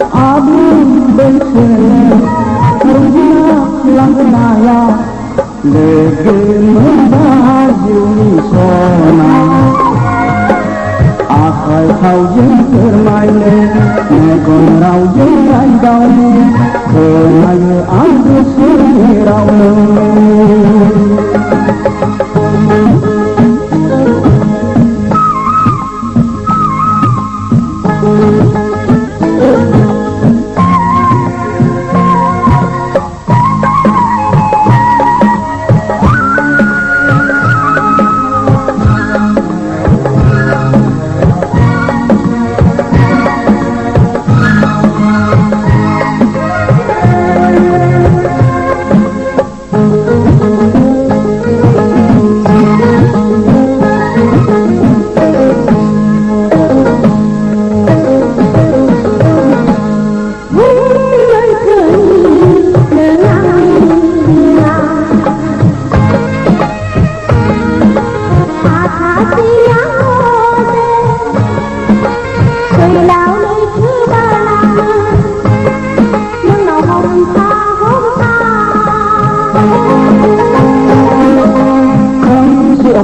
abu bersele rumah langgenaya lege membaju sona akai kau jeng permainan nekon rau jeng rai daun kenayu aku serau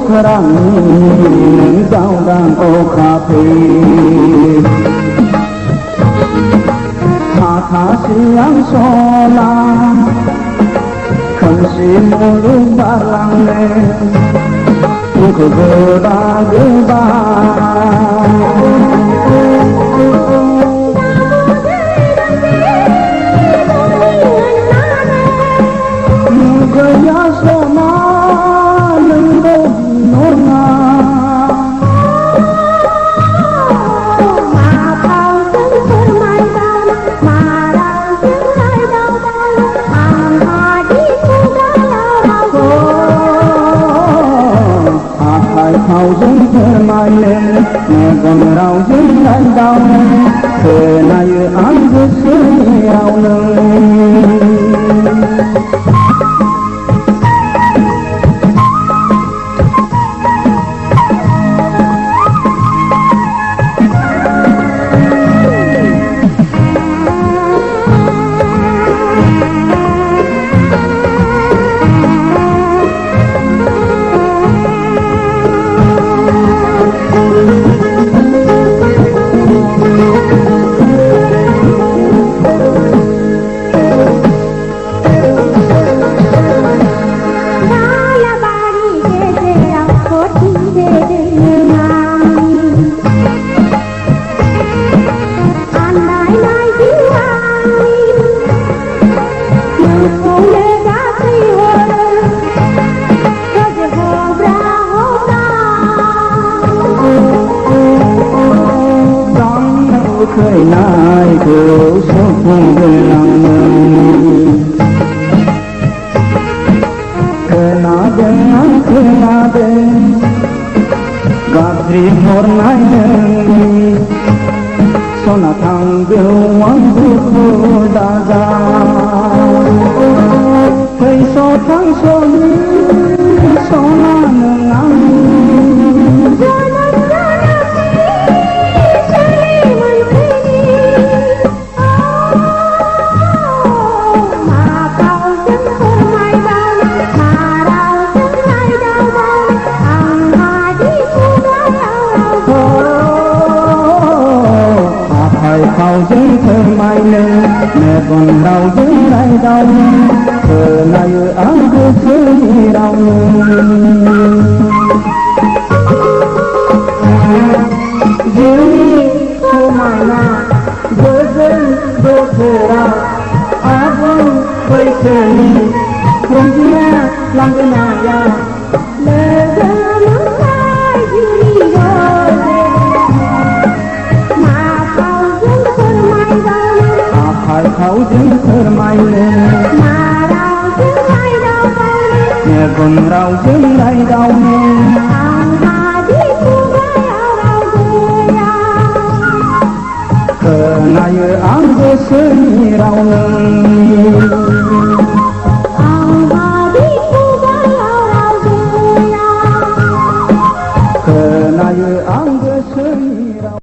Kerang ini kau dan okapi Mata siang solam Kensi mulut barangnya Ku gerak-gerak Gaya soma kau jeng permainan nekon rau jeng rai daun kenayu aku serau khơi nai thiếu số phung về lòng khơi na den gặp đi hồn nai den sona thang biểu quang du đa gia khơi so thang so ni sona nang kau jeng permainan nekon rau jeng rai daun kenayu aku serau jeli semana bezen dokera aku berseni rumpunya langgenaya lega mengai juri kau jeng permainan marau jeng rai daun nekon rau jeng rai daun hadiku rau goya kenayu aku serau hadiku rau goya kenayu aku serau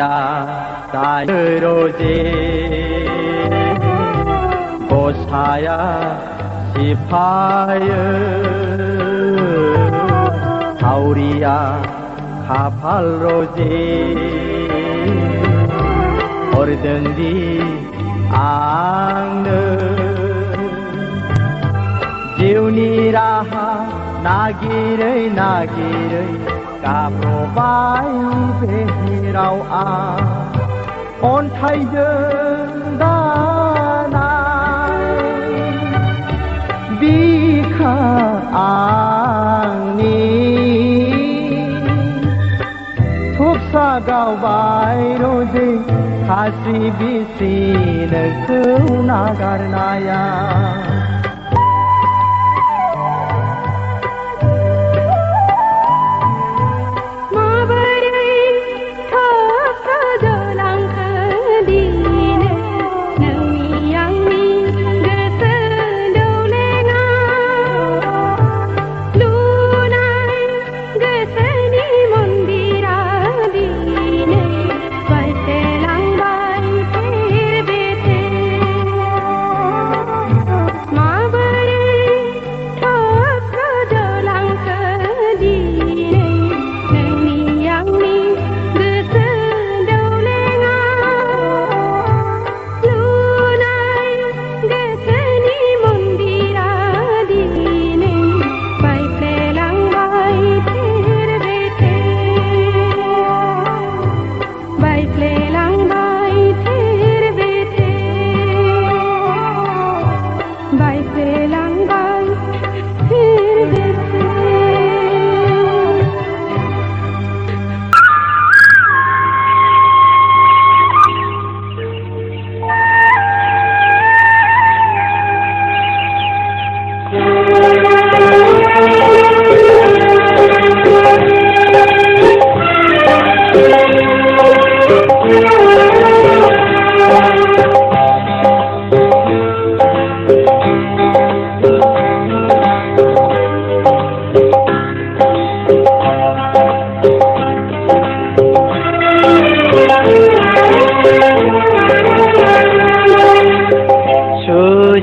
गसाया जायो रजे गसाया सिफायो हावरिया खाफाल रजे हरदोंदि आंनो जिउनि राहा नागिरै नागिरै गाब्रबाय बेहेराव आं अन्थाइजों दानाय बिखा आंनि थुबसा गावबाय रजे खासि बिसि नोंखौ नागारनाया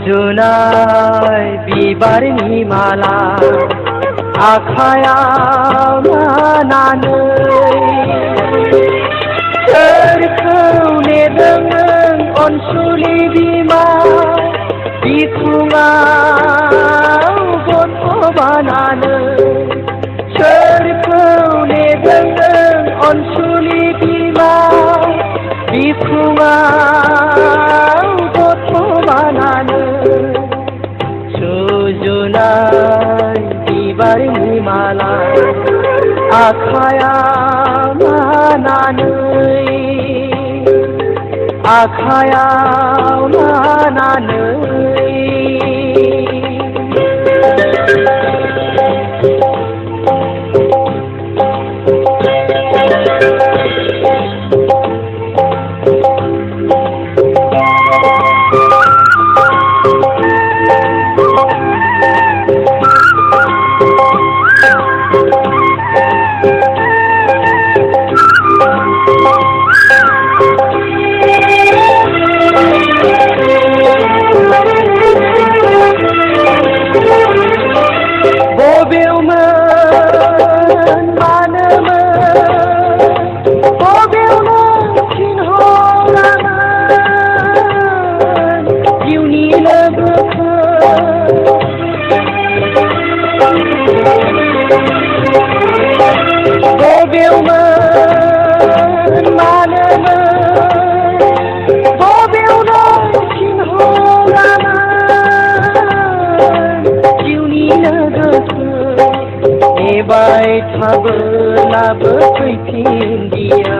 सुजुनाय बिबारनि माला आखायाव लानानै सोरखौ नेदों नों अनसुलि बिमा बिखुङाव गथ' बानानै सोरखौ नेदों नों अनसुलि बिमा बिखुङाव गथ' बानानै सुजुनाय बिबारनि माला आखायाव लानानै नेबाय थाबोलाबो फैफिनदिया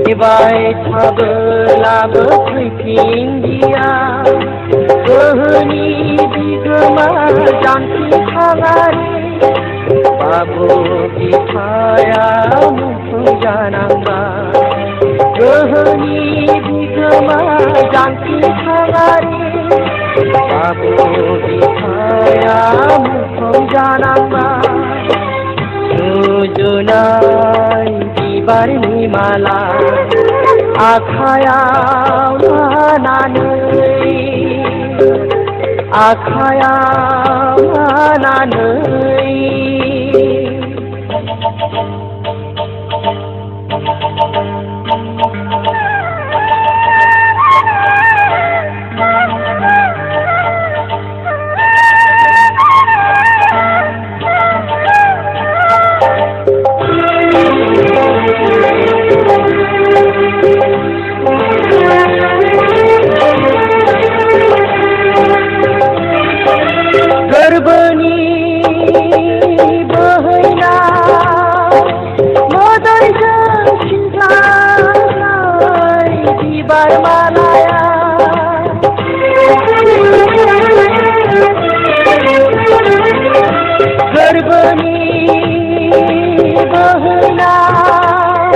नेबाय थाबोलाबो फैफिनदिया गोहोनि बिगोमा जांख्रिखाङारि बाबु बिफाया मुंख्लं जानांबाय गोहोनि बिगोमा जांख्रिखाङारि बाबु बिफाया मुंख्लं जानांबाय सुजुनाय बिबारनि माला आखायाव लानानै आखायाव लानानै गोरबोनि बोहैनाय मोदैजों सिंगारनाय बिबार मालाया गोरबोनि बोहैनाय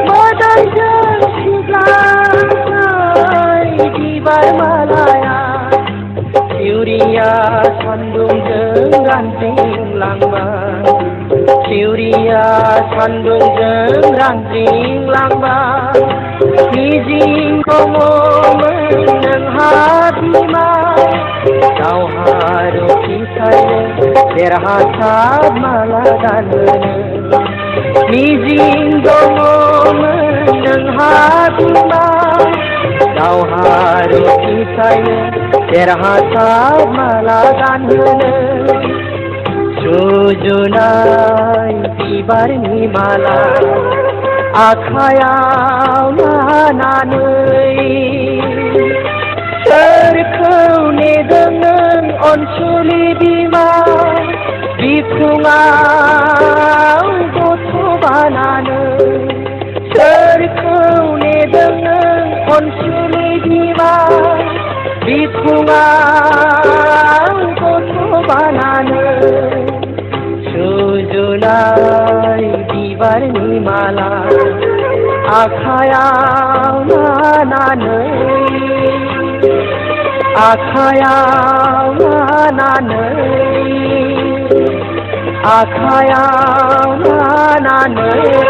मोदैजों सिंगारनाय बिबार मालाया सिउरिया सान्दुंजों रानज्रिंलांबाय सिउरिया सान्दुंजों रानज्रिंलांबाय मिजिं दङमोन नोंहा बिमा दावहारु फिसायनो देरहासार माला गानहोनो मिजिं दङमोन नोंहा बिमा दावहारु फिसायनो देरहासार माला गानहोनो सुजुनाय बिबारनि माला आखायाव लानानै सोरखौ नेदों नों अनसुलि बिमा बिखुङाव गथ' बानानै सोरखौ नेदों नों अनसुलि बिमा बिखुङाव गथ' बानानै सुजुनाय बिबारनि माला आखायाव लानानै आखायाव लानानै आखायाव लानानै